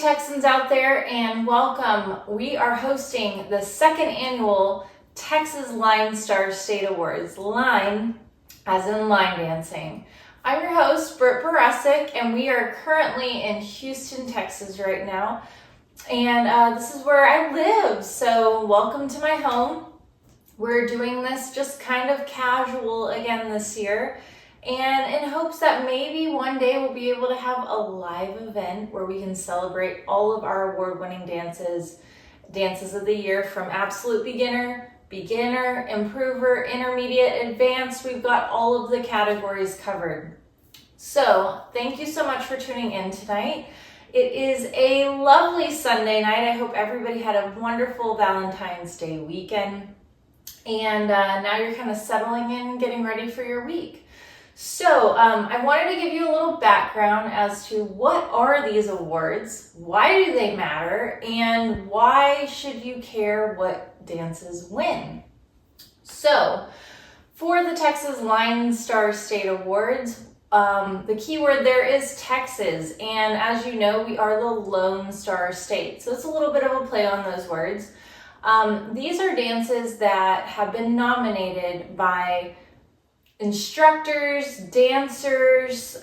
Texans out there, and welcome. We are hosting the second annual Texas Line Star State Awards. Line, as in line dancing. I'm your host, Britt Barasic, and we are currently in Houston, Texas right now. And this is where I live, so welcome to my home. We're doing this just kind of casual again this year, and in hopes that maybe one day we'll be able to have a live event where we can celebrate all of our award-winning dances of the year, from absolute beginner, improver, intermediate, advanced. We've got all of the categories covered. So thank you so much for tuning in tonight. It is a lovely Sunday night. I hope everybody had a wonderful Valentine's Day weekend. And now you're kind of settling in, getting ready for your week. So I wanted to give you a little background as to what are these awards, why do they matter, and why should you care what dances win. So for the Texas Line Star State Awards, the key word there is Texas, and as you know, we are the Lone Star State. So it's a little bit of a play on those words. These are dances that have been nominated by instructors, dancers,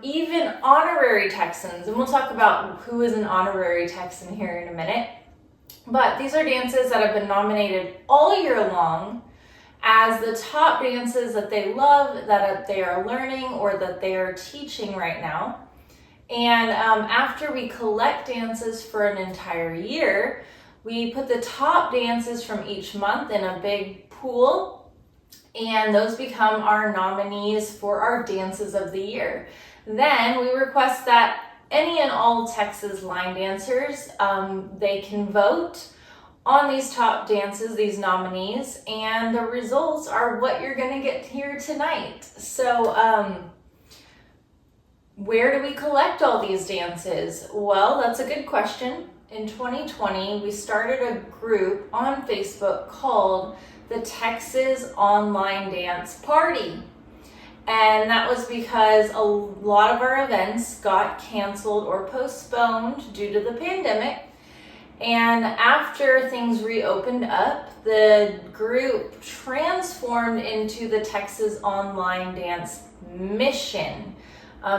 even honorary Texans, and we'll talk about who is an honorary Texan here in a minute. But these are dances that have been nominated all year long as the top dances that they love, that they are learning, or that they are teaching right now. And after we collect dances for an entire year, we put the top dances from each month in a big pool, and those become our nominees for our dances of the year. Then we request that any and all Texas line dancers, they can vote on these top dances, these nominees, and the results are what you're gonna get here tonight. So where do we collect all these dances? Well, that's a good question. In 2020, we started a group on Facebook called the Texas Online Dance Party. And that was because a lot of our events got canceled or postponed due to the pandemic. And after things reopened up, the group transformed into the Texas Online Dance Mission.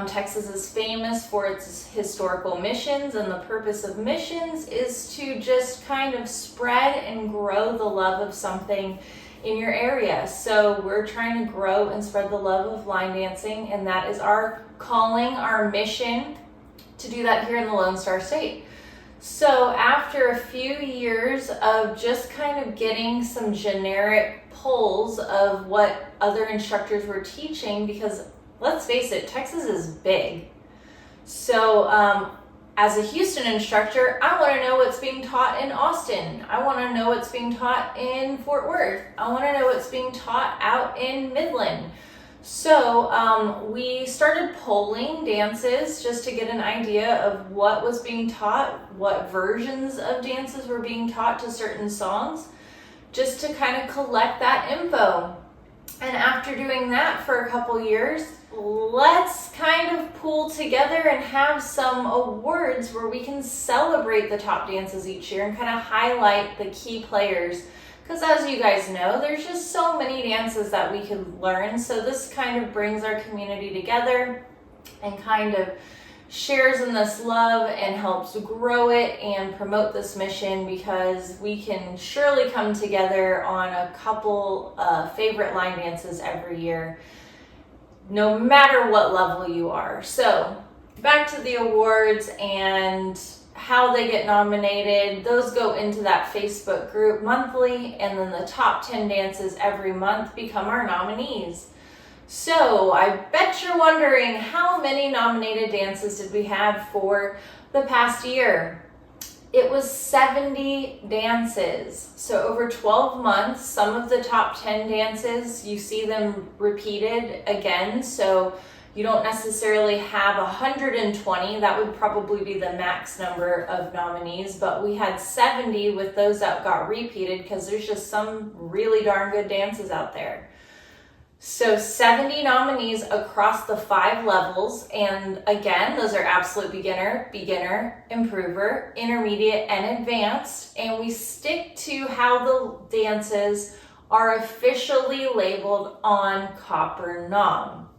Texas is famous for its historical missions, and the purpose of missions is to just kind of spread and grow the love of something in your area. So we're trying to grow and spread the love of line dancing, and that is our calling, our mission to do that here in the Lone Star State. So after a few years of just kind of getting some generic polls of what other instructors were teaching, because let's face it, Texas is big. So as a Houston instructor, I want to know what's being taught in Austin. I want to know what's being taught in Fort Worth. I want to know what's being taught out in Midland. So we started polling dances just to get an idea of what was being taught, what versions of dances were being taught to certain songs, just to kind of collect that info. And after doing that for a couple years, let's kind of pool together and have some awards where we can celebrate the top dances each year and kind of highlight the key players. Because as you guys know, there's just so many dances that we could learn. So this kind of brings our community together and kind of shares in this love and helps grow it and promote this mission, because we can surely come together on a couple favorite line dances every year, no matter what level you are. So back to the awards and how they get nominated. Those go into that Facebook group monthly, and then the top 10 dances every month become our nominees. So I bet you're wondering, how many nominated dances did we have for the past year? It was 70 dances. So over 12 months, some of the top 10 dances, you see them repeated again. So you don't necessarily have 120. That would probably be the max number of nominees, but we had 70 with those that got repeated, because there's just some really darn good dances out there. So 70 nominees across the 5 levels. And again, those are absolute beginner, improver, intermediate, and advanced. And we stick to how the dances are officially labeled on Copper Nom,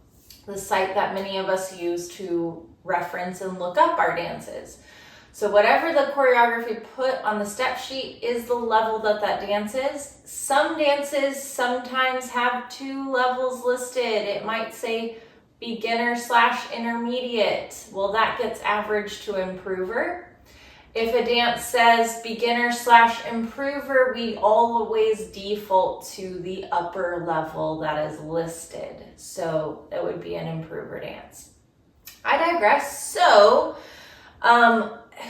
the site that many of us use to reference and look up our dances. So whatever the choreography put on the step sheet is the level that dance is. Some dances sometimes have 2 levels listed. It might say beginner/intermediate. Well, that gets averaged to improver. If a dance says beginner/improver, we always default to the upper level that is listed. So that would be an improver dance. I digress. So,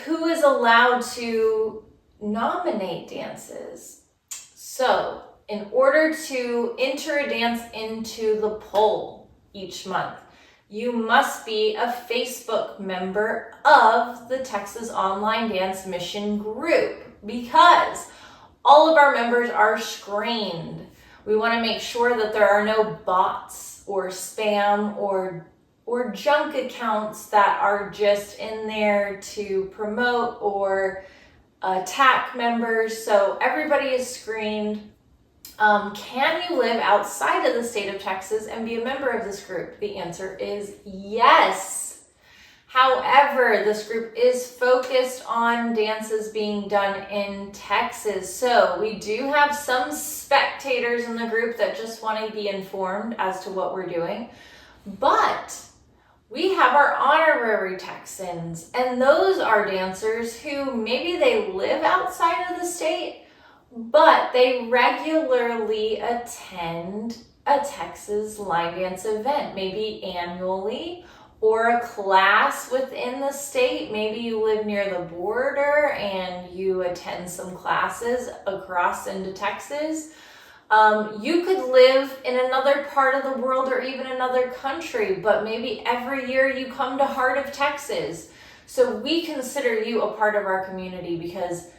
who is allowed to nominate dances? So, in order to enter a dance into the poll each month, you must be a Facebook member of the Texas Online Dance Mission group, because all of our members are screened. We want to make sure that there are no bots or spam or junk accounts that are just in there to promote or attack members. So everybody is screened. Can you live outside of the state of Texas and be a member of this group? The answer is yes. However, this group is focused on dances being done in Texas. So we do have some spectators in the group that just want to be informed as to what we're doing. But we have our honorary Texans, and those are dancers who maybe they live outside of the state, but they regularly attend a Texas line dance event, maybe annually, or a class within the state. Maybe you live near the border and you attend some classes across into Texas. You could live in another part of the world or even another country, but maybe every year you come to Heart of Texas. So we consider you a part of our community, because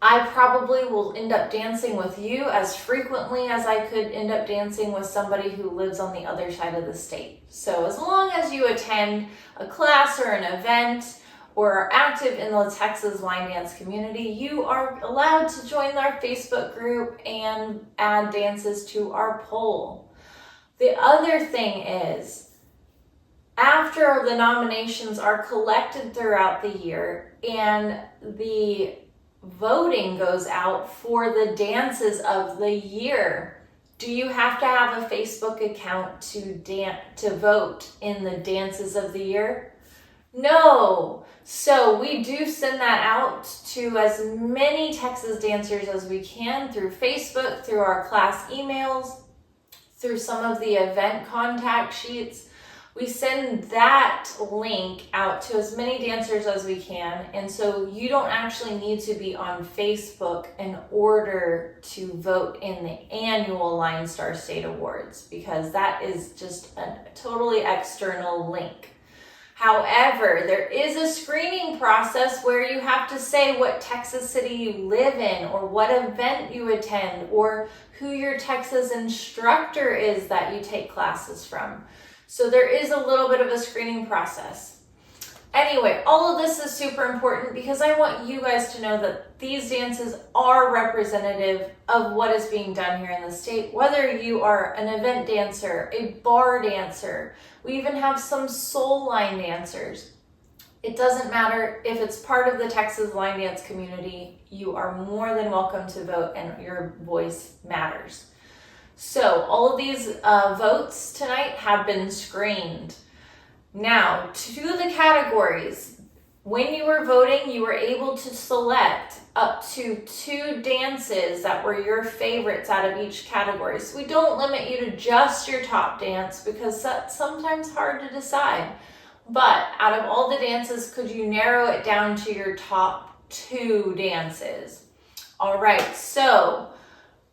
I probably will end up dancing with you as frequently as I could end up dancing with somebody who lives on the other side of the state. So as long as you attend a class or an event or are active in the Texas line dance community, you are allowed to join our Facebook group and add dances to our poll. The other thing is, after the nominations are collected throughout the year and the voting goes out for the dances of the year, do you have to have a Facebook account to vote in the dances of the year? No. So we do send that out to as many Texas dancers as we can through Facebook, through our class emails, through some of the event contact sheets. We send that link out to as many dancers as we can. And so you don't actually need to be on Facebook in order to vote in the annual Line Star State Awards, because that is just a totally external link. However, there is a screening process where you have to say what Texas city you live in, or what event you attend, or who your Texas instructor is that you take classes from. So there is a little bit of a screening process. Anyway, all of this is super important because I want you guys to know that these dances are representative of what is being done here in the state. Whether you are an event dancer, a bar dancer, we even have some soul line dancers. It doesn't matter if it's part of the Texas line dance community, you are more than welcome to vote, and your voice matters. So all of these votes tonight have been screened. Now, to the categories. When you were voting, you were able to select up to 2 dances that were your favorites out of each category. So we don't limit you to just your top dance, because that's sometimes hard to decide. But out of all the dances, could you narrow it down to your top 2 dances? All right, so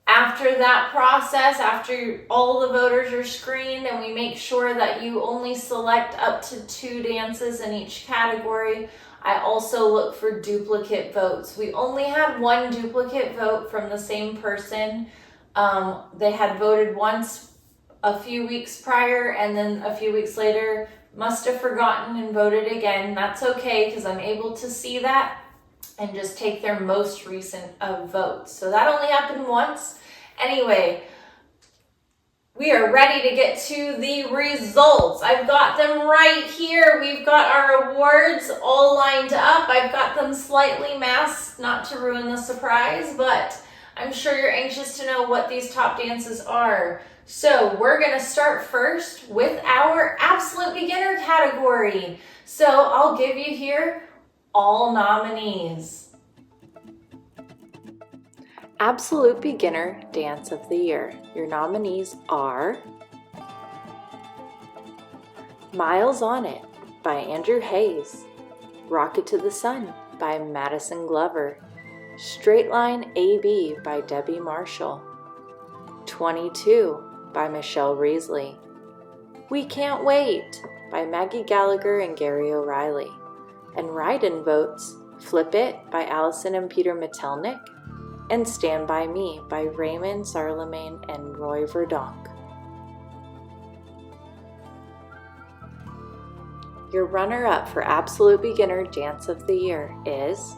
after that process, after all the voters are screened and we make sure that you only select up to 2 dances in each category, I also look for duplicate votes. We only had 1 duplicate vote from the same person. They had voted once a few weeks prior, and then a few weeks later must have forgotten and voted again. That's okay, because I'm able to see that and just take their most recent votes. So that only happened once. Anyway, we are ready to get to the results. I've got them right here. We've got our awards all lined up. I've got them slightly masked, not to ruin the surprise, but I'm sure you're anxious to know what these top dances are. So we're gonna start first with our Absolute Beginner category. So I'll give you here all nominees. Absolute Beginner Dance of the Year. Your nominees are Miles on It by Andrew Hayes, Rocket to the Sun by Madison Glover, Straight Line AB by Debbie Marshall, 22 by Michelle Reesley, We Can't Wait by Maggie Gallagher and Gary O'Reilly, and write-in votes Flip It by Allison and Peter Metelnick, and Stand By Me by Raymond Sarlemagne and Roy Verdonk. Your runner-up for Absolute Beginner Dance of the Year is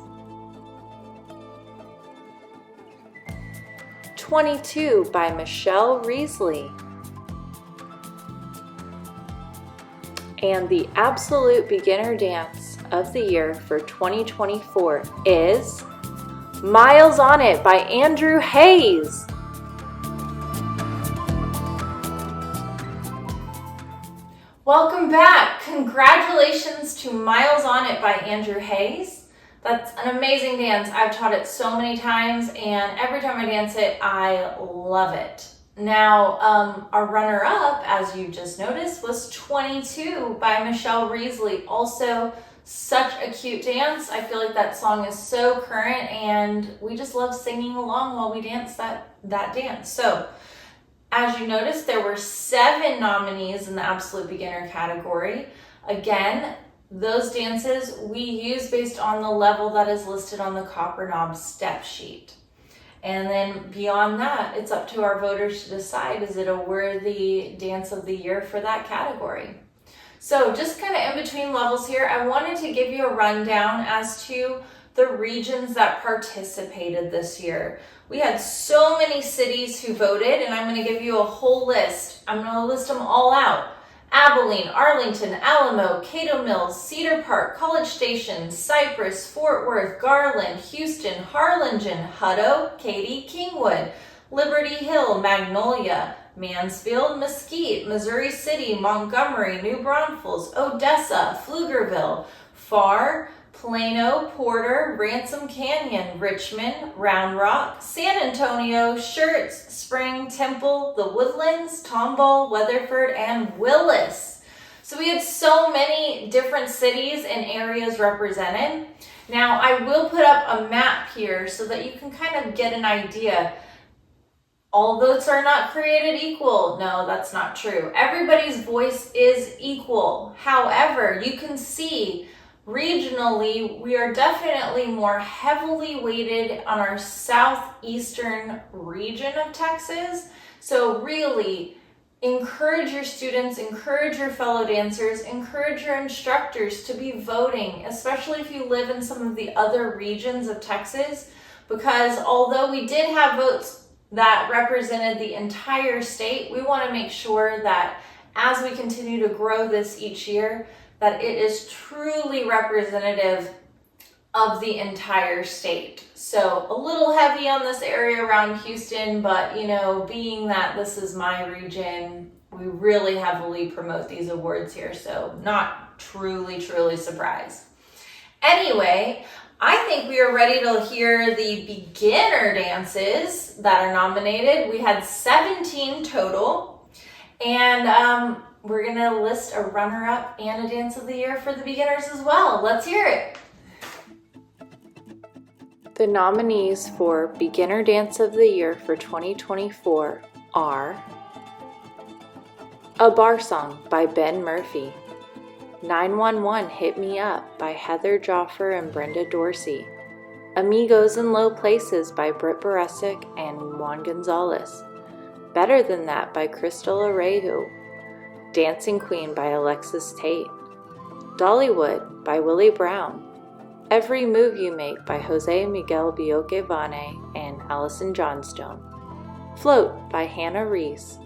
22 by Michelle Reesley. And the Absolute Beginner Dance of the Year for 2024 is Miles on It by Andrew Hayes. Welcome back. Congratulations to Miles on It by Andrew Hayes. That's an amazing dance. I've taught it so many times, and every time I dance it, I love it. Now, our runner-up, as you just noticed, was 22 by Michelle Reesley. Also, such a cute dance. I feel like that song is so current, and we just love singing along while we dance that dance. So, as you noticed, there were 7 nominees in the Absolute Beginner category. Again, those dances we use based on the level that is listed on the Copper Knob step sheet. And then beyond that, it's up to our voters to decide, is it a worthy dance of the year for that category? So just kind of in between levels here, I wanted to give you a rundown as to the regions that participated this year. We had so many cities who voted, and I'm going to give you a whole list. I'm going to list them all out. Abilene, Arlington, Alamo, Cato Mills, Cedar Park, College Station, Cypress, Fort Worth, Garland, Houston, Harlingen, Hutto, Katy, Kingwood, Liberty Hill, Magnolia, Mansfield, Mesquite, Missouri City, Montgomery, New Braunfels, Odessa, Pflugerville, Farr, Plano, Porter, Ransom Canyon, Richmond, Round Rock, San Antonio, Schertz, Spring, Temple, The Woodlands, Tomball, Weatherford, and Willis. So we had so many different cities and areas represented. Now I will put up a map here so that you can kind of get an idea. All votes are not created equal. No, that's not true. Everybody's voice is equal. However, you can see regionally, we are definitely more heavily weighted on our southeastern region of Texas. So really, encourage your students, encourage your fellow dancers, encourage your instructors to be voting, especially if you live in some of the other regions of Texas, because although we did have votes that represented the entire state, we want to make sure that as we continue to grow this each year, that it is truly representative of the entire state. So a little heavy on this area around Houston, but you know, being that this is my region, we really heavily promote these awards here, so not truly surprised. Anyway, I think we are ready to hear the beginner dances that are nominated. We had 17 total, and we're gonna list a runner-up and a dance of the year for the beginners as well. Let's hear it. The nominees for Beginner Dance of the Year for 2024 are A Bar Song by Ben Murphy, 911 Hit Me Up by Heather Joffer and Brenda Dorsey, Amigos in Low Places by Britt Baresic and Juan Gonzalez, Better Than That by Crystal Areju, Dancing Queen by Alexis Tate, Dollywood by Willie Brown, Every Move You Make by Jose Miguel Bioque-Vane and Allison Johnstone, Float by Hannah Reese,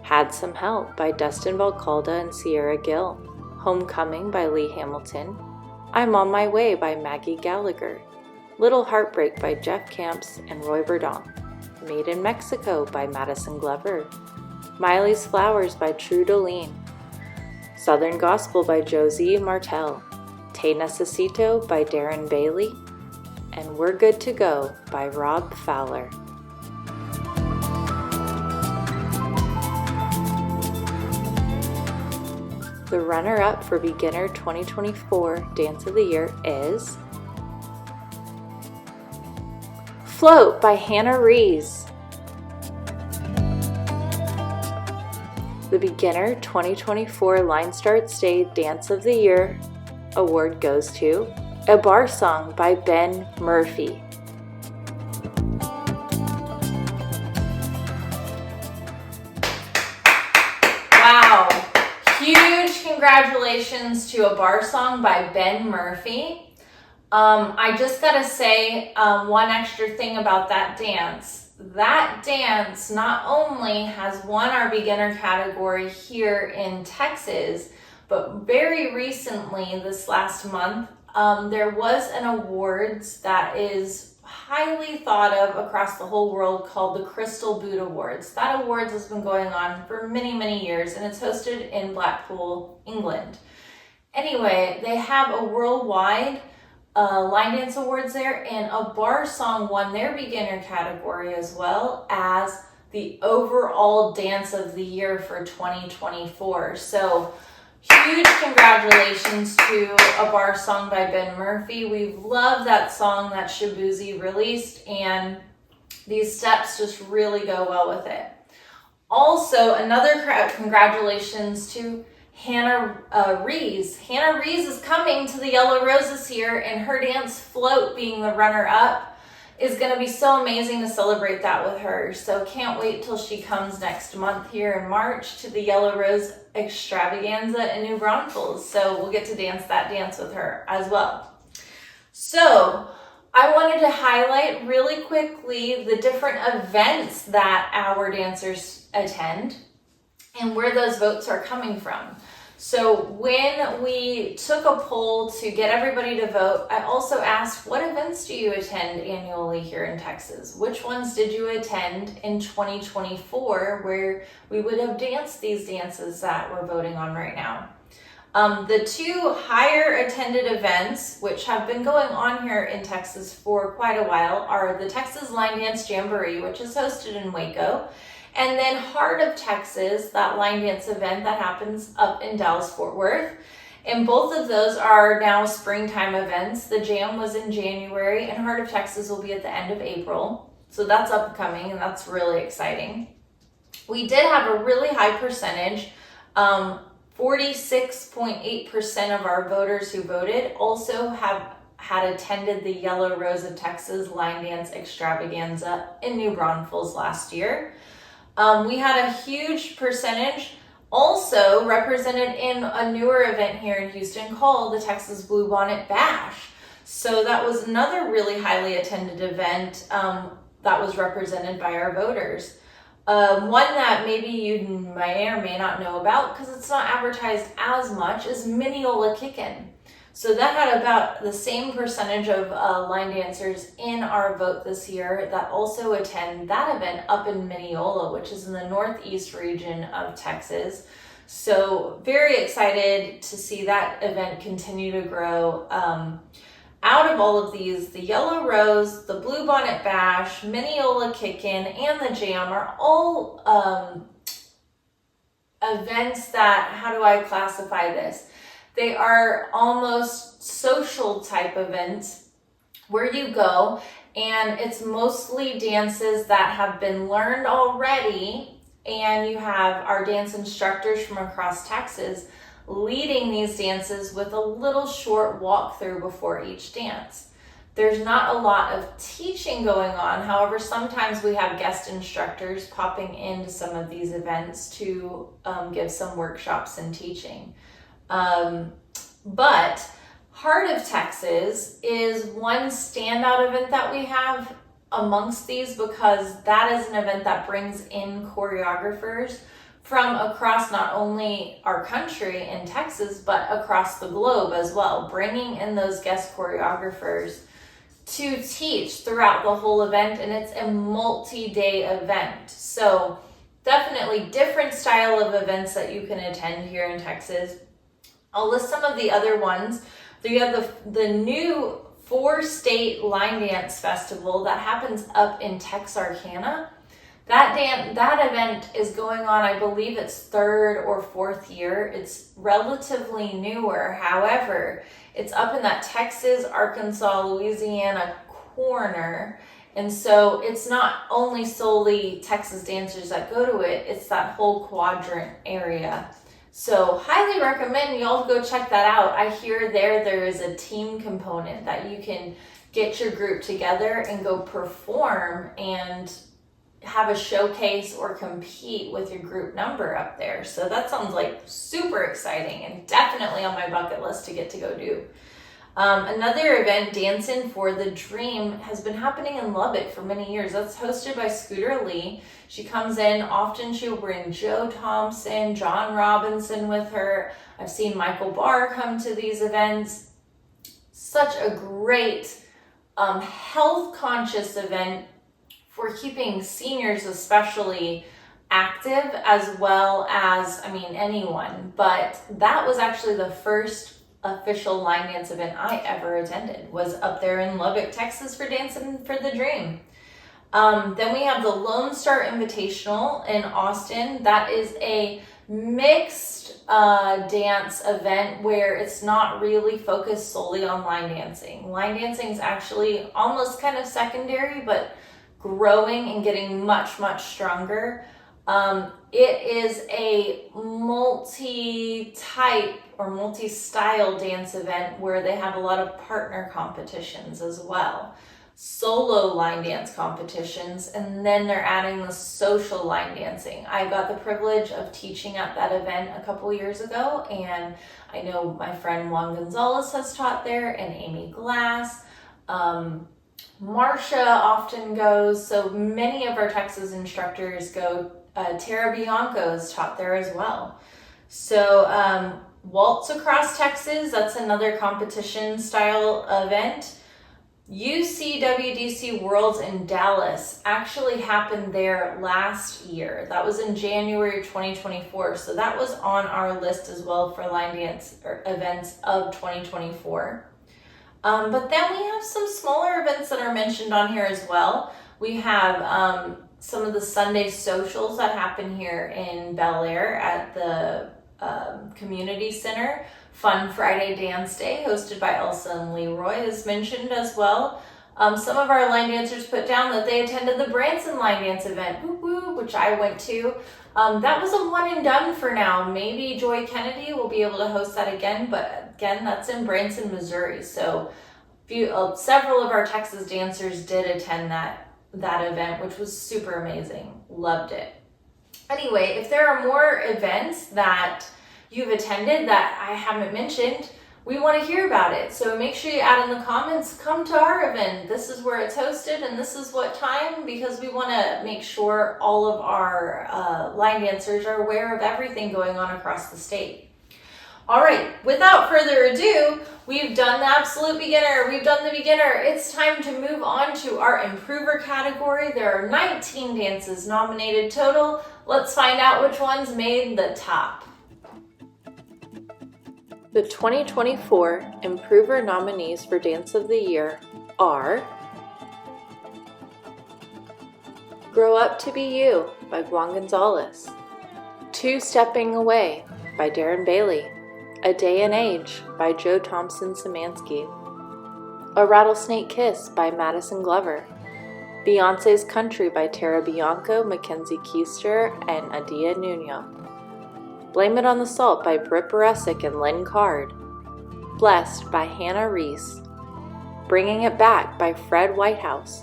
Had Some Help by Dustin Valcalda and Sierra Gill, Homecoming by Lee Hamilton, I'm On My Way by Maggie Gallagher, Little Heartbreak by Jeff Camps and Roy Verdon, Made in Mexico by Madison Glover, Miley's Flowers by True Dolene, Southern Gospel by Josie Martell, Te Necesito by Darren Bailey, and We're Good to Go by Rob Fowler. The runner-up for Beginner 2024 Dance of the Year is Float by Hannah Reese. The Beginner 2024 Line Start Stay Dance of the Year award goes to A Bar Song by Ben Murphy. Wow. Huge congratulations to A Bar Song by Ben Murphy. I just gotta say one extra thing about that dance. That dance not only has won our beginner category here in Texas, but very recently, this last month, there was an awards that is highly thought of across the whole world called the Crystal Boot Awards. That awards has been going on for many, many years, and it's hosted in Blackpool, England. Anyway, they have a worldwide line dance awards there, and A Bar Song won their beginner category as well as the overall dance of the year for 2024. So huge congratulations to A Bar Song by Ben Murphy. We love that song that Shabuzi released, and these steps just really go well with it. Also, another congratulations to Hannah Reese. Hannah Reese is coming to the Yellow Roses here, and her dance Float, being the runner-up, is going to be so amazing to celebrate that with her. So can't wait till she comes next month here in March to the Yellow Rose Extravaganza in New Braunfels. So we'll get to dance that dance with her as well. So I wanted to highlight really quickly the different events that our dancers attend and where those votes are coming from. So when we took a poll to get everybody to vote, I also asked, what events do you attend annually here in Texas? Which ones did you attend in 2024 where we would have danced these dances that we're voting on right now? The two higher attended events, which have been going on here in Texas for quite a while, are the Texas Line Dance Jamboree, which is hosted in Waco, and then Heart of Texas, that line dance event that happens up in Dallas-Fort Worth. And both of those are now springtime events. The Jam was in January, and Heart of Texas will be at the end of April. So that's upcoming, and that's really exciting. We did have a really high percentage. 46.8% of our voters who voted also had attended the Yellow Rose of Texas Line Dance Extravaganza in New Braunfels last year. We had a huge percentage also represented in a newer event here in Houston called the Texas Bluebonnet Bash. So that was another really highly attended event that was represented by our voters. One that maybe you may or may not know about because it's not advertised as much is Mineola Kickin'. So that had about the same percentage of line dancers in our vote this year that also attend that event up in Mineola, which is in the northeast region of Texas. So very excited to see that event continue to grow. Out of all of these, the Yellow Rose, the Bluebonnet Bash, Mineola Kickin', and the Jam are all events that, how do I classify this? They are almost social type events where you go and it's mostly dances that have been learned already, and you have our dance instructors from across Texas leading these dances with a little short walkthrough before each dance. There's not a lot of teaching going on. However, sometimes we have guest instructors popping into some of these events to give some workshops and teaching. But Heart of Texas is one standout event that we have amongst these, because that is an event that brings in choreographers from across not only our country in Texas, but across the globe as well, bringing in those guest choreographers to teach throughout the whole event. And it's a multi-day event. So definitely different style of events that you can attend here in Texas. I'll list some of the other ones. So you have the new 4-state line dance festival that happens up in Texarkana. That event is going on, I believe it's 3rd or 4th year. It's relatively newer. However, it's up in that Texas, Arkansas, Louisiana corner. And so it's not only solely Texas dancers that go to it, it's that whole quadrant area. So highly recommend y'all go check that out. I hear there is a team component that you can get your group together and go perform and have a showcase or compete with your group number up there. So that sounds like super exciting and definitely on my bucket list to get to go do. Another event, Dancing for the Dream, has been happening in Lubbock for many years. That's hosted by Scooter Lee. She comes in, often she'll bring Joe Thompson, John Robinson with her. I've seen Michael Barr come to these events. Such a great health conscious event for keeping seniors especially active, as well as, anyone. But that was actually the first official line dance event I ever attended, was up there in Lubbock, Texas for Dancing for the Dream. Then we have the Lone Star Invitational in Austin. That is a mixed dance event where it's not really focused solely on line dancing. Line dancing is actually almost kind of secondary, but growing and getting much, much stronger. It is a multi-type or multi-style dance event where they have a lot of partner competitions as well, solo line dance competitions, and then they're adding the social line dancing. I got the privilege of teaching at that event a couple years ago, and I know my friend Juan Gonzalez has taught there, and Amy Glass. Marsha often goes, so many of our Texas instructors go. Tara Bianco is taught there as well. So Waltz Across Texas, that's another competition style event. UCWDC Worlds in Dallas actually happened there last year. That was in January 2024. So that was on our list as well for line dance events of 2024. But then we have some smaller events that are mentioned on here as well. We have some of the Sunday socials that happen here in Bel Air at the Community Center. Fun Friday Dance Day, hosted by Elsa and Leroy, is mentioned as well. Some of our line dancers put down that they attended the Branson line dance event, which I went to. That was a one and done for now. Maybe Joy Kennedy will be able to host that again, but again, that's in Branson, Missouri. So several of our Texas dancers did attend that event, which was super amazing. Loved it. Anyway, if there are more events that you've attended that I haven't mentioned, we want to hear about it. So make sure you add in the comments, come to our event. This is where it's hosted and this is what time, because we want to make sure all of our line dancers are aware of everything going on across the state. All right, without further ado, we've done the absolute beginner, we've done the beginner. It's time to move on to our improver category. There are 19 dances nominated total. Let's find out which ones made the top. The 2024 Improver nominees for Dance of the Year are Grow Up to Be You by Juan Gonzalez, Two Stepping Away by Darren Bailey, A Day and Age by Joe Thompson Szymanski, A Rattlesnake Kiss by Madison Glover, Beyonce's Country by Tara Bianco, Mackenzie Keister, and Adia Nuno, Blame It on the Salt by Britt Baresic and Lynn Card, Blessed by Hannah Reese, Bringing It Back by Fred Whitehouse.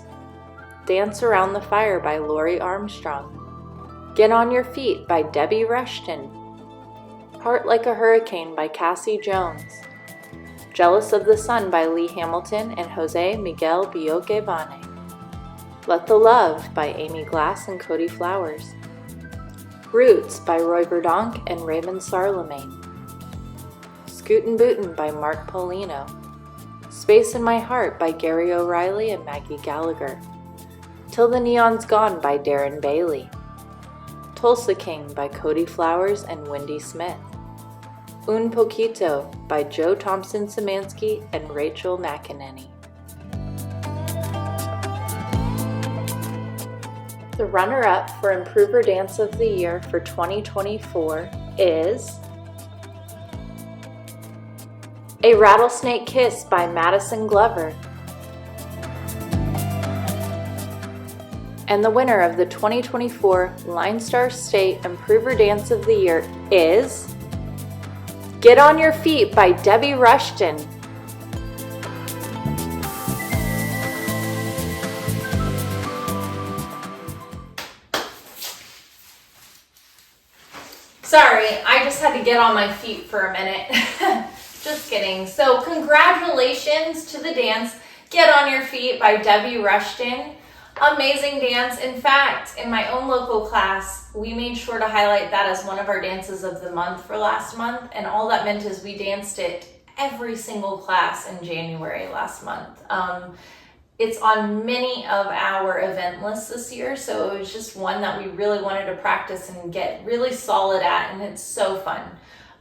Dance Around the Fire by Lori Armstrong. Get on Your Feet by Debbie Rushton. Heart Like a Hurricane by Cassie Jones. Jealous of the Sun by Lee Hamilton and Jose Miguel Bioque-Vane. Let the Love by Amy Glass and Cody Flowers. Roots by Roy Verdonk and Raymond Sarlemagne. Scootin' Bootin' by Mark Polino. Space in My Heart by Gary O'Reilly and Maggie Gallagher. Till the Neon's Gone by Darren Bailey. Tulsa King by Cody Flowers and Wendy Smith. Un Poquito by Joe Thompson Szymanski and Rachel McEnany. The runner-up for Improver Dance of the Year for 2024 is A Rattlesnake Kiss by Madison Glover. And the winner of the 2024 Line Star State Improver Dance of the Year is Get on Your Feet by Debbie Rushton. Sorry, I just had to get on my feet for a minute. Just kidding. So congratulations to the dance, Get on Your Feet by Debbie Rushton. Amazing dance. In fact, in my own local class, we made sure to highlight that as one of our dances of the month for last month. And all that meant is we danced it every single class in January last month. It's on many of our event lists this year, so it was just one that we really wanted to practice and get really solid at, and it's so fun.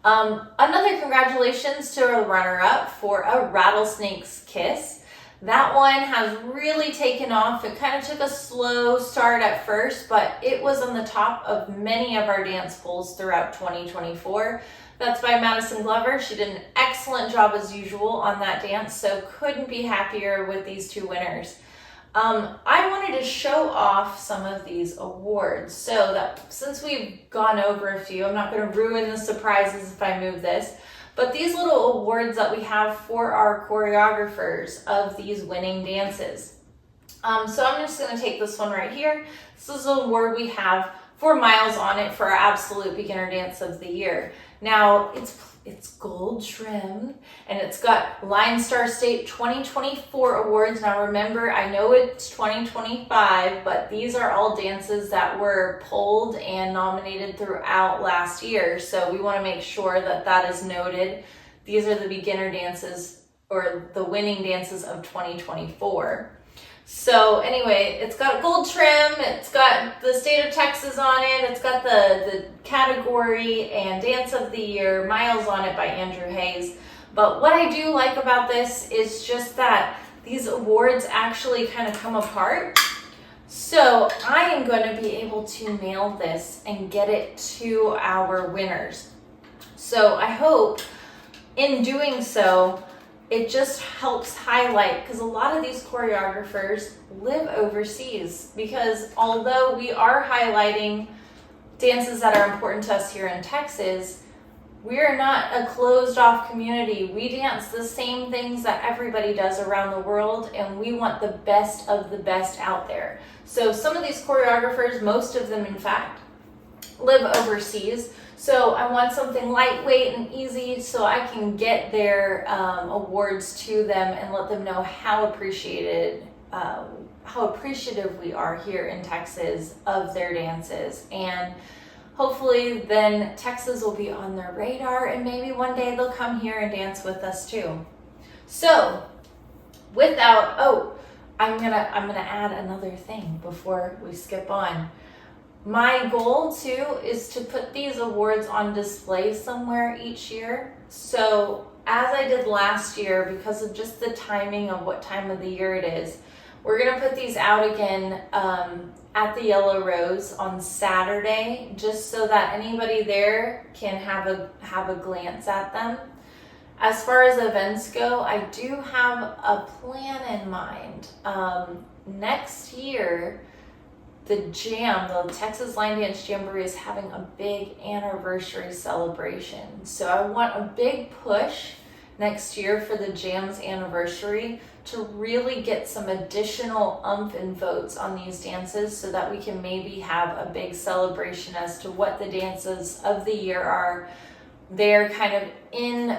Another congratulations to a runner-up for A Rattlesnake's Kiss. That one has really taken off. It kind of took a slow start at first, but it was on the top of many of our dance polls throughout 2024. That's by Madison Glover. She did an excellent job as usual on that dance, so couldn't be happier with these two winners. I wanted to show off some of these awards, so that since we've gone over a few, I'm not going to ruin the surprises if I move this, but these little awards that we have for our choreographers of these winning dances. So I'm just going to take this one right here. This is an award we have for Miles on it for our Absolute Beginner Dance of the Year. Now, it's gold trimmed, and it's got Line Star State 2024 awards. Now remember, I know it's 2025, but these are all dances that were polled and nominated throughout last year. So we want to make sure that that is noted. These are the beginner dances or the winning dances of 2024. So anyway, it's got gold trim, it's got the state of Texas on it, it's got the category and dance of the year, Miles on it by Andrew Hayes. But what I do like about this is just that these awards actually kind of come apart. So I am going to be able to mail this and get it to our winners. So I hope in doing so, it just helps highlight, because a lot of these choreographers live overseas, because although we are highlighting dances that are important to us here in Texas, we're not a closed off community. We dance the same things that everybody does around the world, and we want the best of the best out there. So some of these choreographers, most of them in fact, live overseas. So I want something lightweight and easy so I can get their awards to them and let them know how appreciative we are here in Texas of their dances. And hopefully then Texas will be on their radar, and maybe one day they'll come here and dance with us too. So I'm gonna add another thing before we skip on. My goal too is to put these awards on display somewhere each year. So as I did last year, because of just the timing of what time of the year it is, we're gonna put these out again at the Yellow Rose on Saturday, just so that anybody there can have a glance at them. As far as events go, I do have a plan in mind. Next year, the Texas Line Dance Jamboree is having a big anniversary celebration. So I want a big push next year for the Jam's anniversary. to really get some additional oomph and votes on these dances so that we can maybe have a big celebration as to what the dances of the year are. They're kind of in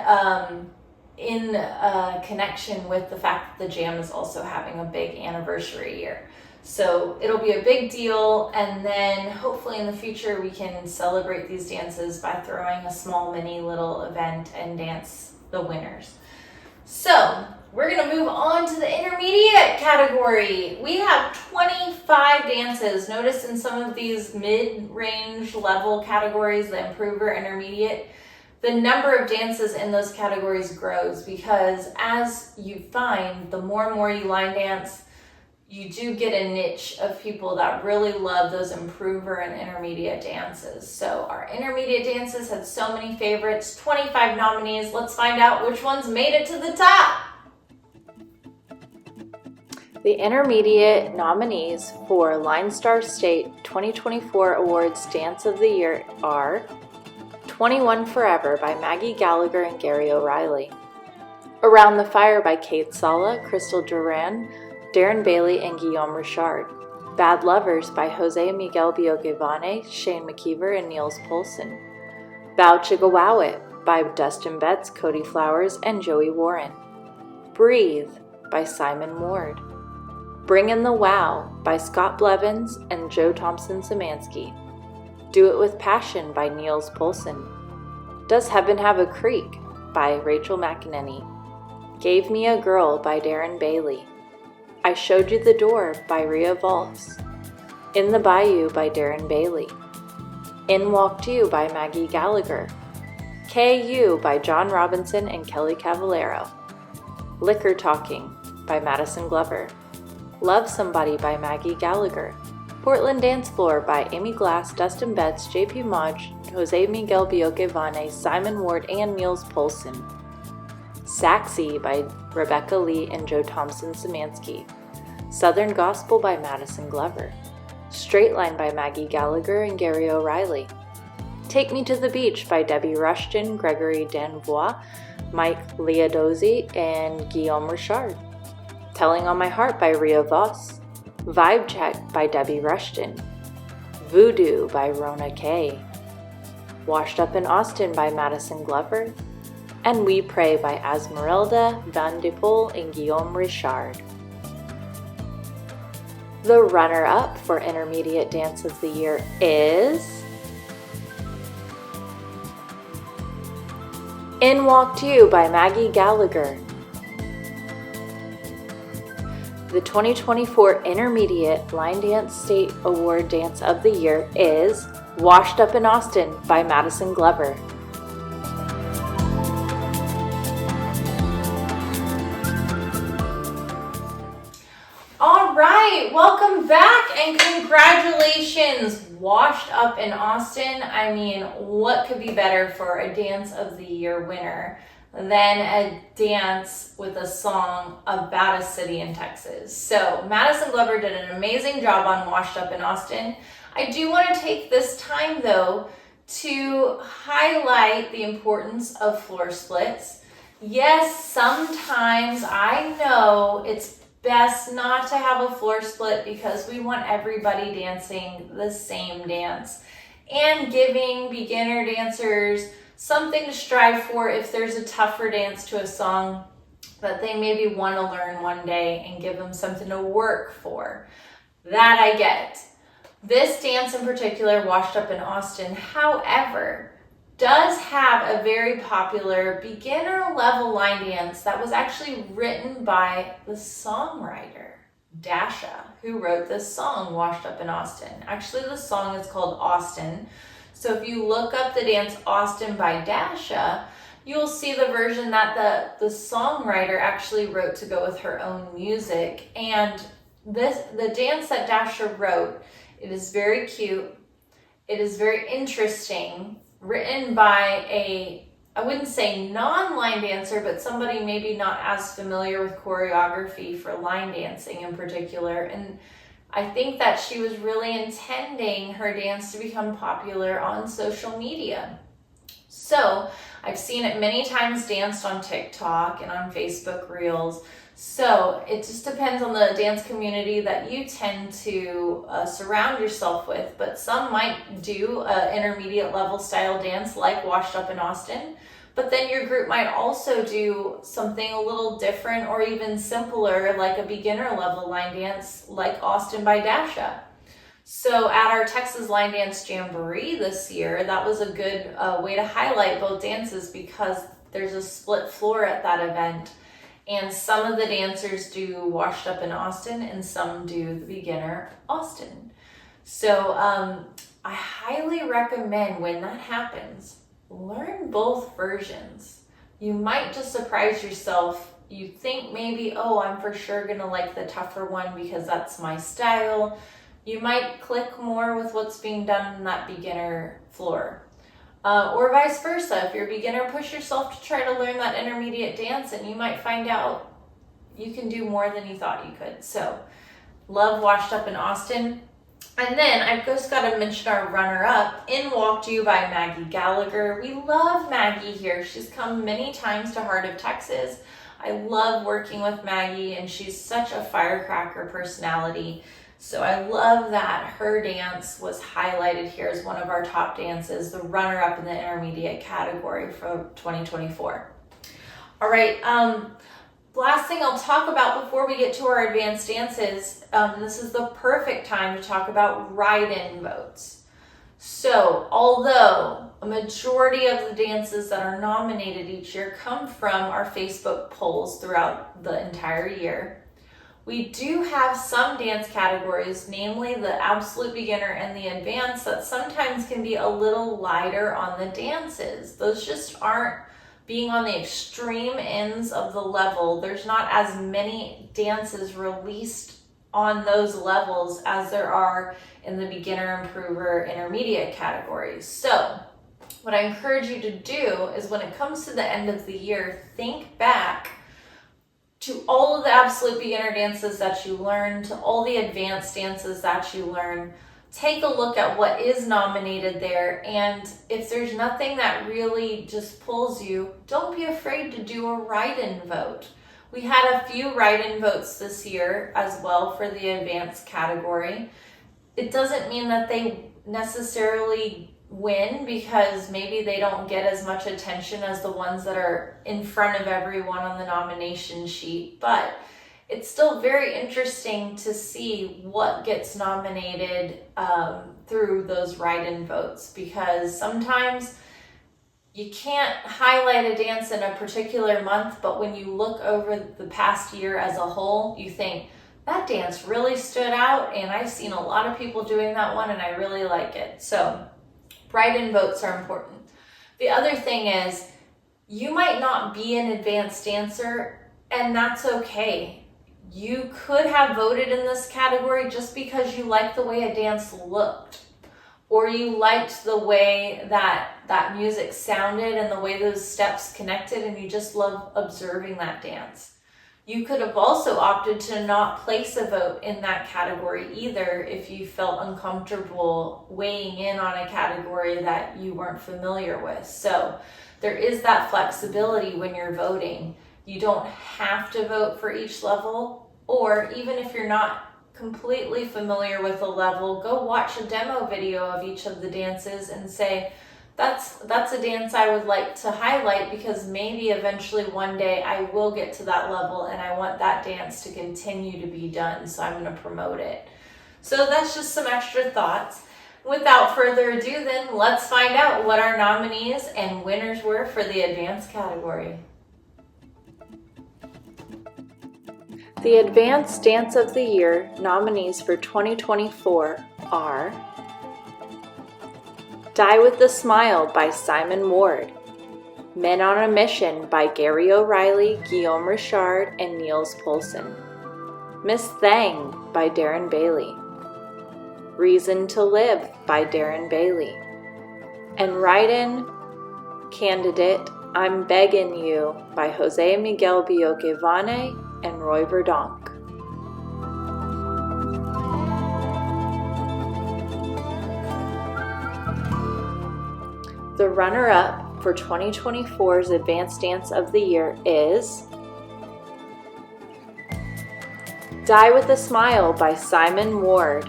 connection with the fact that the Jam is also having a big anniversary year. So it'll be a big deal, and then hopefully in the future we can celebrate these dances by throwing a small mini little event and dance the winners. So we're gonna move on to the intermediate category. We have 25 dances. Notice in some of these mid-range level categories, the improver, intermediate, the number of dances in those categories grows, because as you find, the more and more you line dance, you do get a niche of people that really love those improver and intermediate dances. So our intermediate dances had so many favorites, 25 nominees. Let's find out which ones made it to the top. The intermediate nominees for Line Star State 2024 Awards Dance of the Year are 21 Forever by Maggie Gallagher and Gary O'Reilly, Around the Fire by Kate Sala, Crystal Duran, Darren Bailey, and Guillaume Richard, Bad Lovers by Jose Miguel Biogivane, Shane McKeever, and Niels Poulsen, Bow Chicka Wow It by Dustin Betts, Cody Flowers, and Joey Warren, Breathe by Simon Ward, Bring in the Wow by Scott Blevins and Joe Thompson-Szymanski, Do It With Passion by Niels Poulsen, Does Heaven Have a Creek by Rachel McEnany, Gave Me a Girl by Darren Bailey, I Showed You the Door by Rhea Valls, In the Bayou by Darren Bailey, In Walked You by Maggie Gallagher, KU by John Robinson and Kelly Cavallero, Liquor Talking by Madison Glover, Love Somebody by Maggie Gallagher, Portland Dance Floor by Amy Glass, Dustin Betts, JP Modge, Jose Miguel Biogivane, Simon Ward, and Niels Poulsen, Saxy by Rebecca Lee and Joe Thompson-Szymanski, Southern Gospel by Madison Glover, Straight Line by Maggie Gallagher and Gary O'Reilly, Take Me to the Beach by Debbie Rushton, Gregory Danvois, Mike Leodozzi, and Guillaume Richard, Telling on My Heart by Rhea Voss, Vibe Check by Debbie Rushton, Voodoo by Rona Kay, Washed Up in Austin by Madison Glover, and We Pray by Esmeralda Van de Poel and Guillaume Richard. The runner-up for Intermediate Dance of the Year is In Walked You by Maggie Gallagher. The 2024 Intermediate Line Dance State Award Dance of the Year is Washed Up in Austin by Madison Glover. All right, welcome back and congratulations. Washed Up in Austin. I mean, what could be better for a Dance of the Year winner than a dance with a song about a city in Texas? So Madison Glover did an amazing job on Washed Up in Austin. I do want to take this time though to highlight the importance of floor splits. Yes, sometimes I know it's best not to have a floor split because we want everybody dancing the same dance and giving beginner dancers something to strive for if there's a tougher dance to a song that they maybe want to learn one day, and give them something to work for. That I get. This dance in particular, Washed Up in Austin, however, does have a very popular beginner level line dance that was actually written by the songwriter Dasha, who wrote this song Washed Up in Austin. Actually, the song is called Austin. So if you look up the dance Austin by Dasha, you'll see the version that the songwriter actually wrote to go with her own music. And the dance that Dasha wrote, it is very cute. It is very interesting. Written by I wouldn't say non-line dancer, but somebody maybe not as familiar with choreography for line dancing in particular. And I think that she was really intending her dance to become popular on social media. So I've seen it many times danced on TikTok and on Facebook Reels. So it just depends on the dance community that you tend to surround yourself with, but some might do an intermediate level style dance like Washed Up in Austin, but then your group might also do something a little different or even simpler like a beginner level line dance like Austin by Dasha. So at our Texas Line Dance Jamboree this year, that was a good way to highlight both dances because there's a split floor at that event. And some of the dancers do Washed Up in Austin and some do the beginner Austin. So I highly recommend when that happens, learn both versions. You might just surprise yourself. You think maybe, oh, I'm for sure gonna like the tougher one because that's my style. You might click more with what's being done in that beginner floor. Or vice versa. If you're a beginner, push yourself to try to learn that intermediate dance and you might find out you can do more than you thought you could. So, love Washed Up in Austin. And then I've just got to mention our runner-up, In Walked You by Maggie Gallagher. We love Maggie here. She's come many times to Heart of Texas. I love working with Maggie and she's such a firecracker personality. So I love that her dance was highlighted here as one of our top dances, the runner-up in the intermediate category for 2024. All right, last thing I'll talk about before we get to our advanced dances, this is the perfect time to talk about write-in votes. So although a majority of the dances that are nominated each year come from our Facebook polls throughout the entire year, we do have some dance categories, namely the absolute beginner and the advanced, that sometimes can be a little lighter on the dances. Those just aren't being on the extreme ends of the level. There's not as many dances released on those levels as there are in the beginner, improver, intermediate categories. So what I encourage you to do is when it comes to the end of the year, think back to all of the absolute beginner dances that you learn, to all the advanced dances that you learn. Take a look at what is nominated there, and if there's nothing that really just pulls you, don't be afraid to do a write-in vote. We had a few write-in votes this year as well for the advanced category. It doesn't mean that they necessarily win because maybe they don't get as much attention as the ones that are in front of everyone on the nomination sheet, but it's still very interesting to see what gets nominated through those write-in votes, because sometimes you can't highlight a dance in a particular month, but when you look over the past year as a whole, you think, that dance really stood out and I've seen a lot of people doing that one and I really like it. So write-in votes are important. The other thing is, you might not be an advanced dancer, and that's okay. You could have voted in this category just because you liked the way a dance looked, or you liked the way that music sounded and the way those steps connected, and you just love observing that dance. You could have also opted to not place a vote in that category either if you felt uncomfortable weighing in on a category that you weren't familiar with. So there is that flexibility when you're voting. You don't have to vote for each level, or even if you're not completely familiar with a level, go watch a demo video of each of the dances and say, that's a dance I would like to highlight because maybe eventually one day I will get to that level and I want that dance to continue to be done, so I'm going to promote it. So that's just some extra thoughts. Without further ado then, let's find out what our nominees and winners were for the advanced category. The Advanced Dance of the Year nominees for 2024 are Die with a Smile by Simon Ward, Men on a Mission by Gary O'Reilly, Guillaume Richard, and Niels Poulsen, Miss Thang by Darren Bailey, Reason to Live by Darren Bailey, and write-in candidate I'm Beggin' You by Jose Miguel Bioquevane and Roy Verdonk. The runner-up for 2024's Advanced Dance of the Year is Die with a Smile by Simon Ward.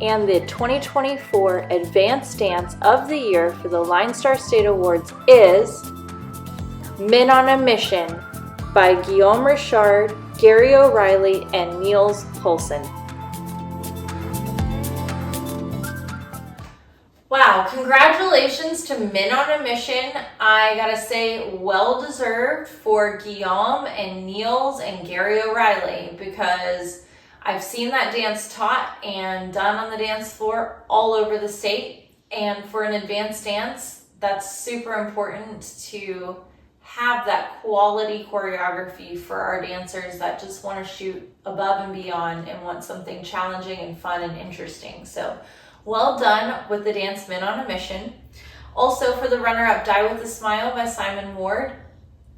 And the 2024 Advanced Dance of the Year for the Line Star State Awards is Men on a Mission by Guillaume Richard, Gary O'Reilly, and Niels Poulsen. Wow, congratulations to Men on a Mission. I gotta say, well deserved for Guillaume and Niels and Gary O'Reilly, because I've seen that dance taught and done on the dance floor all over the state. And for an advanced dance, that's super important to have that quality choreography for our dancers that just want to shoot above and beyond and want something challenging and fun and interesting. So well done with the dance Men on a Mission. Also for the runner-up, Die with a Smile by Simon Ward.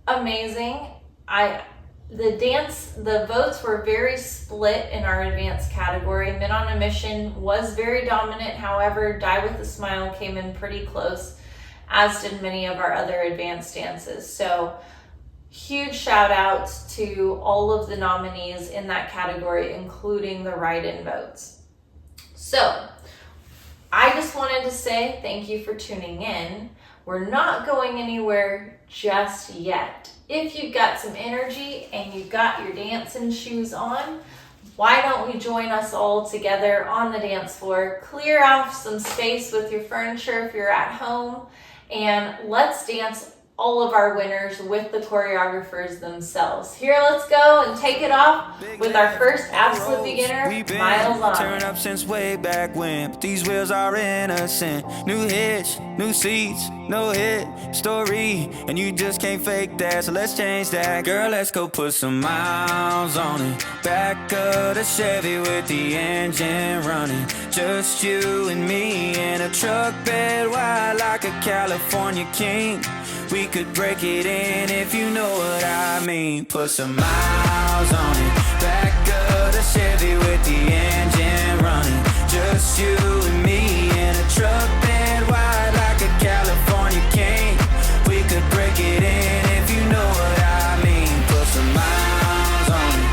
Amazing. The votes were very split in our advanced category. Men on a Mission was very dominant. However, Die with a Smile came in pretty close, as did many of our other advanced dances. So huge shout outs to all of the nominees in that category, including the write-in votes. So I just wanted to say thank you for tuning in. We're not going anywhere just yet. If you've got some energy and you've got your dancing shoes on, why don't we join us all together on the dance floor? Clear off some space with your furniture if you're at home, and let's dance all of our winners with the choreographers themselves. Here, let's go and take it off with our first absolute beginner, Miles On. Turn up since way back when, but these wheels are innocent. New hitch, new seats, no hit story, and you just can't fake that, so let's change that. Girl, let's go put some miles on it. Back of the Chevy with the engine running. Just you and me in a truck bed wide like a California king. We could break it in if you know what I mean. Put some miles on it. Back of the Chevy with the engine running. Just you and me in a truck bed wide like a California king. We could break it in if you know what I mean. Put some miles on it.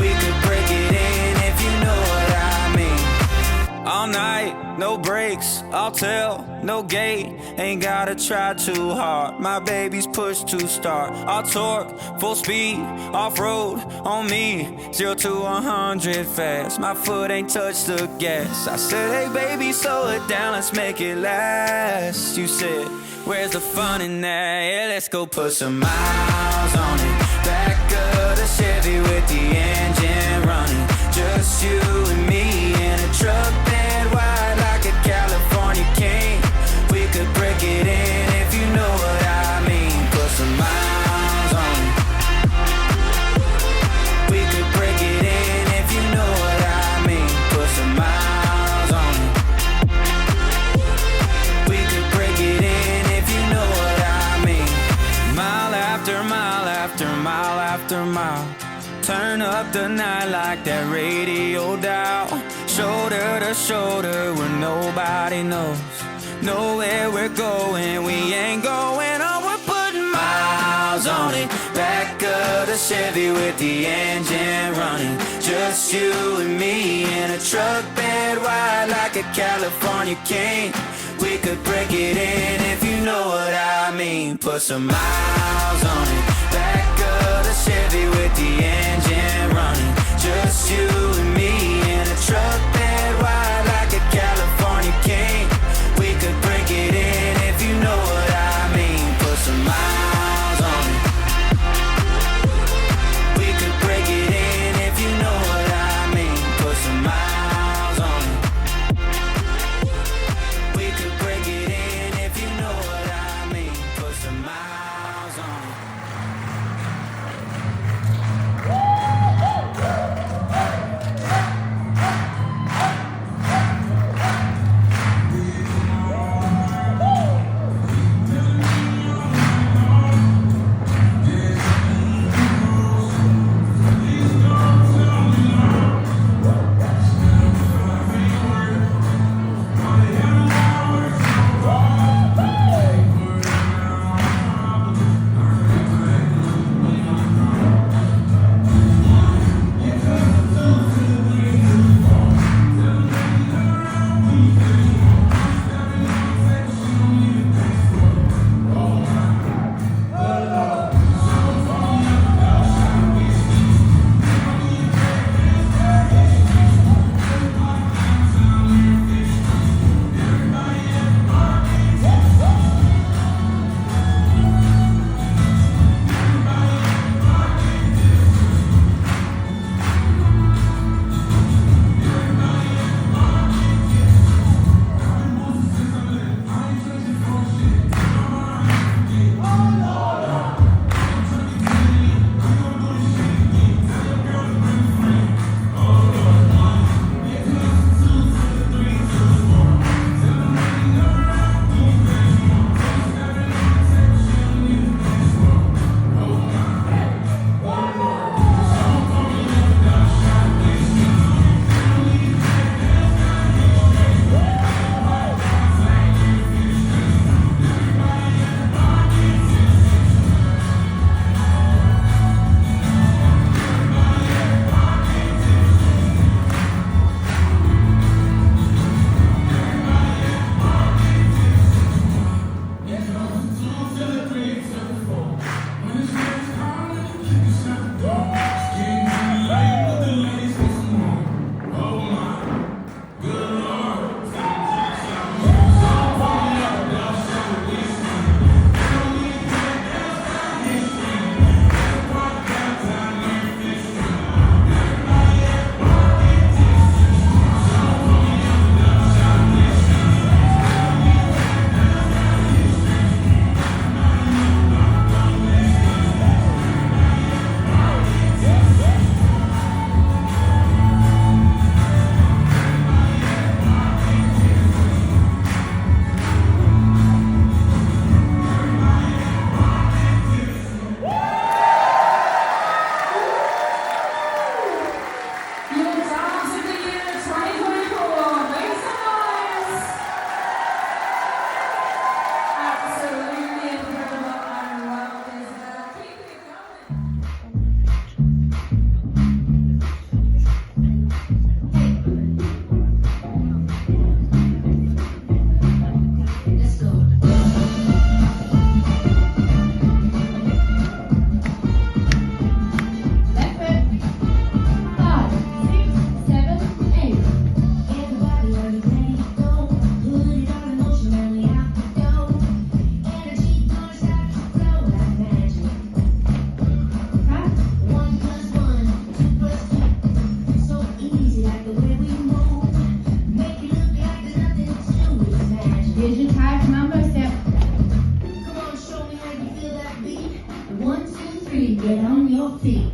We could break it in if you know what I mean. All night, no breaks, I'll tell, no gate. Ain't gotta try too hard, my baby's push to start. I'll torque, full speed, off-road, on me. 0 to 100 fast, my foot ain't touched the gas. I said, hey baby, slow it down, let's make it last. You said, where's the fun in that? Yeah, let's go put some miles on it. Back of the Chevy with the engine running. Just you and me in a truck bed wide like a California king. We could break it in if you know what I mean. Put some miles on it. We could break it in if you know what I mean. Put some miles on it. We could break it in if you know what I mean. Mile after mile after mile after mile. Turn up the night like that radio dial. Shoulder to shoulder where nobody knows. Know where we're going, we ain't going on. We're putting miles on it. Back of the Chevy with the engine running. Just you and me in a truck bed wide like a California king. We could break it in if you know what I mean. Put some miles on it. Back of the Chevy with the engine running. Just you and me in a truck bed wide like a California king. We could break it in if you know what I mean. Put some miles on it. We could break it in if you know what I mean. Put some miles on it. We could break it in if you know what I mean. Put some miles on it. three, get on your feet.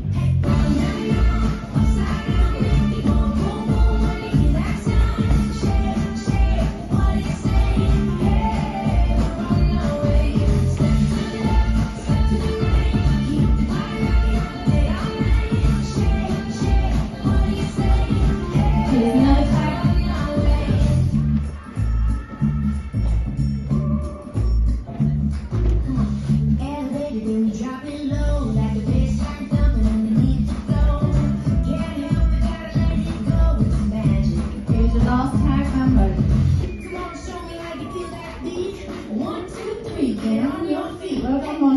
Here's another clap. Elevated and drop it low, like a bass start thumping underneath the floor. Can't help it, gotta let it go. It's magic. Here's the lost tag number. Come on, show me how you feel that beat. 1, 2, 3, get on your feet. Well, come on.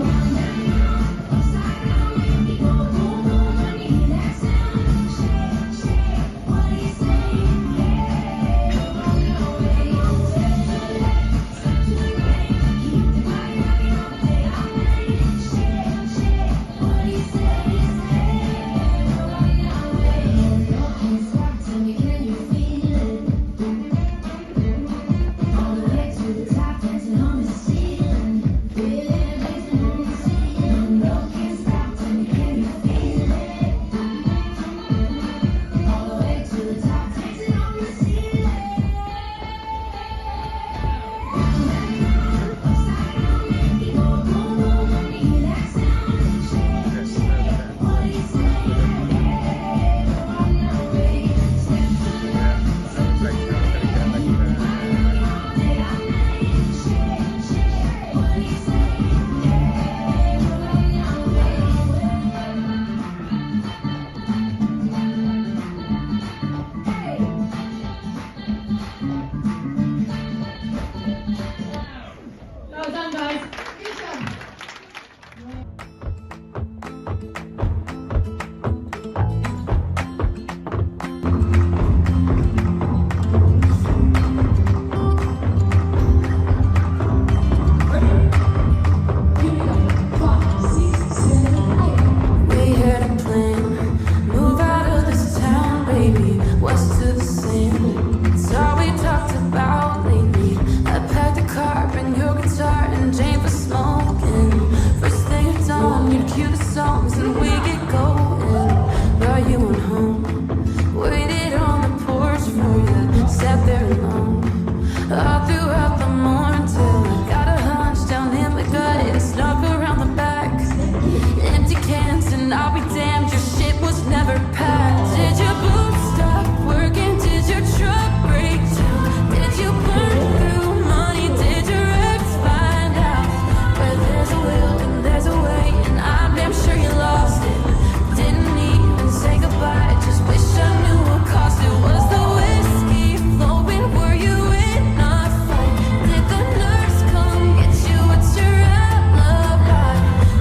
Well done, guys. Good job. We had a plan, move out of this town, baby, west to the sand. It's all we talked about lately. I packed a car, bring your guitar, and Jane for smoking. First thing at dawn, you'd cue the songs, and we get going. Brought you on home, waited on the porch for you, sat there alone. All throughout the morning till I got a hunch down in my gut and snuck around the back. Empty cans and I'll be damned, your shit was never packed. Did your boots stop working? Did your truck break down? Did you burn through money? Did your ex find out? Where there's a will and there's a way, and I'm damn sure you lost it. Didn't even say goodbye, just wish I knew what cost it. Was the whiskey flowing? Were you in a fight? Did the nurse come get you? What's your alibi?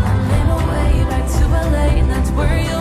I made my way back to LA, and that's where you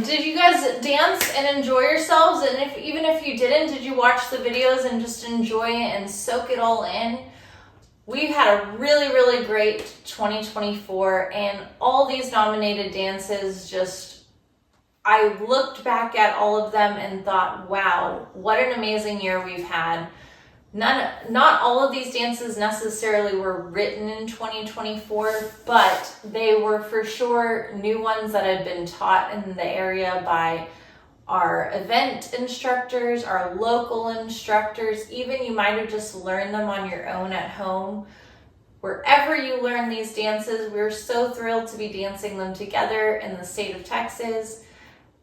Did you guys dance and enjoy yourselves? And even if you didn't, did you watch the videos and just enjoy it and soak it all in? We've had a really, really great 2024, and all these nominated dances, I looked back at all of them and thought, wow, what an amazing year we've had. Not all of these dances necessarily were written in 2024, but they were for sure new ones that had been taught in the area by our event instructors, our local instructors. Even you might have just learned them on your own at home. Wherever you learn these dances, we're so thrilled to be dancing them together in the state of Texas.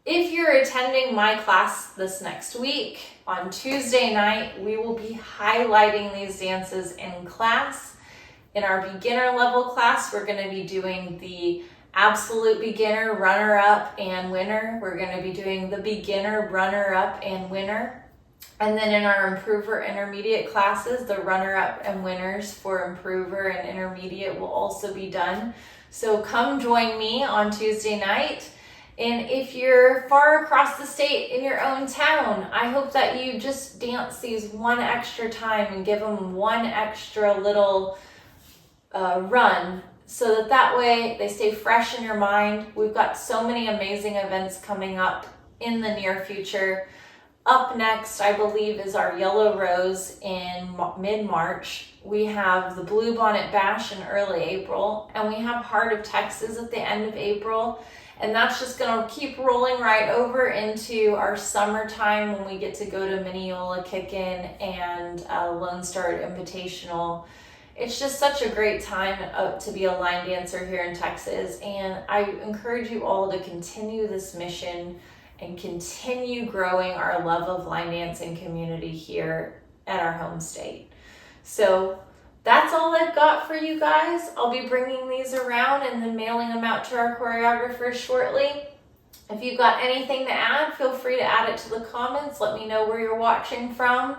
If you're attending my class this next week, on Tuesday night, we will be highlighting these dances in class. In our beginner level class, we're going to be doing the absolute beginner, runner-up, and winner. We're going to be doing the beginner, runner-up, and winner. And then in our improver intermediate classes, the runner-up and winners for improver and intermediate will also be done. So come join me on Tuesday night. And if you're far across the state in your own town, I hope that you just dance these one extra time and give them one extra little run, so that way they stay fresh in your mind. We've got so many amazing events coming up in the near future. Up next, I believe, is our Yellow Rose in mid-March. We have the Bluebonnet Bash in early April, and we have Heart of Texas at the end of April. And that's just going to keep rolling right over into our summertime when we get to go to Mineola Kick-In and Lone Star Invitational. It's just such a great time to be a line dancer here in Texas. And I encourage you all to continue this mission and continue growing our love of line dancing community here at our home state. So that's all I've got for you guys. I'll be bringing these around and then mailing them out to our choreographers shortly. If you've got anything to add, feel free to add it to the comments. Let me know where you're watching from,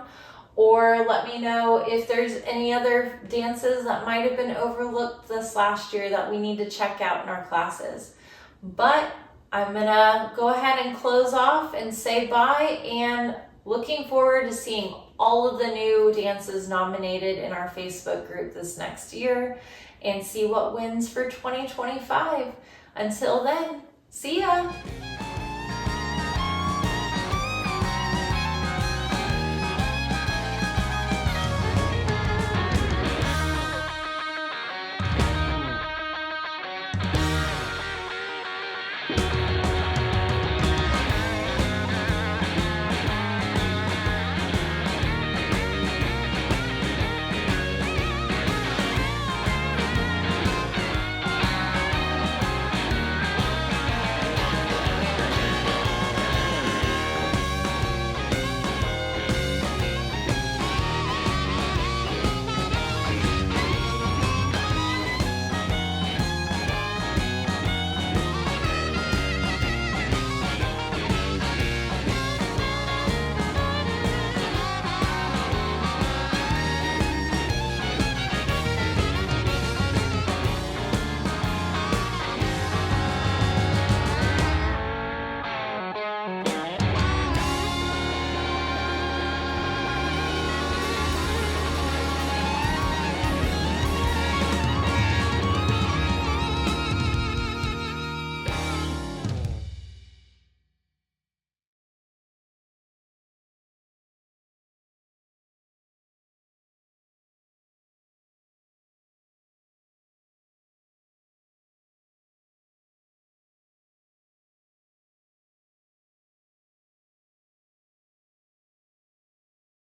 or let me know if there's any other dances that might have been overlooked this last year that we need to check out in our classes. But I'm gonna go ahead and close off and say bye, and looking forward to seeing all of the new dances nominated in our Facebook group this next year and see what wins for 2025. Until then, see ya!